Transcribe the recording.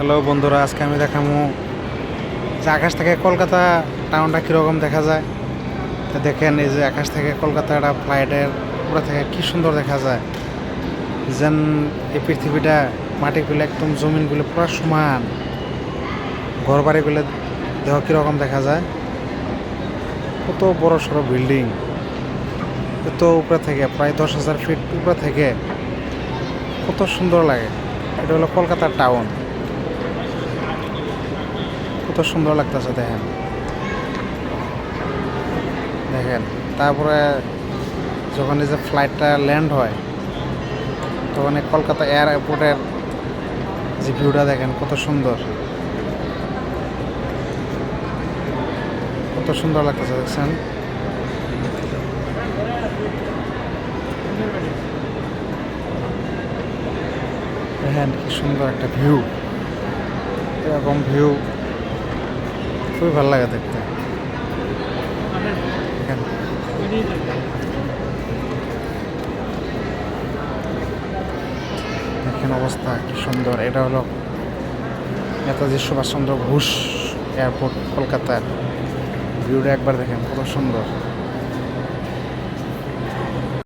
Hello বন্ধুরা, আজকে আমি দেখাবো যে আকাশ থেকে কলকাতা টাউনটা কীরকম দেখা যায়। তো দেখেন, এই যে আকাশ থেকে কলকাতাটা ফ্লাইটের উপরে থেকে কি সুন্দর দেখা যায়। যেন এই পৃথিবীটা মাটিগুলো একদম জমিনগুলো পুরো সমান, ঘর বাড়িগুলো দেহ কীরকম দেখা যায়। কত বড় সড়ো বিল্ডিং, এত উপরে থেকে প্রায় 10,000 ফিট উপরে থেকে কত সুন্দর লাগে। এটা হলো কলকাতার টাউন, কত সুন্দর লাগতেছে। দেখেন দেখেন তারপরে যখন এই যে ফ্লাইটটা ল্যান্ড হয়, তখন এই কলকাতা এয়ারপোর্টের যে ভিউটা দেখেন কত সুন্দর, কত সুন্দর লাগতেছে। দেখছেন, দেখেন কি সুন্দর একটা ভিউ। এরকম ভিউ খুবই ভালো লাগে দেখতে। দেখেন দেখেন অবস্থা কি সুন্দর। এটা হলো নেতাজি সুভাষচন্দ্র বোস এয়ারপোর্ট, কলকাতার ভিউটা একবার দেখেন কত সুন্দর।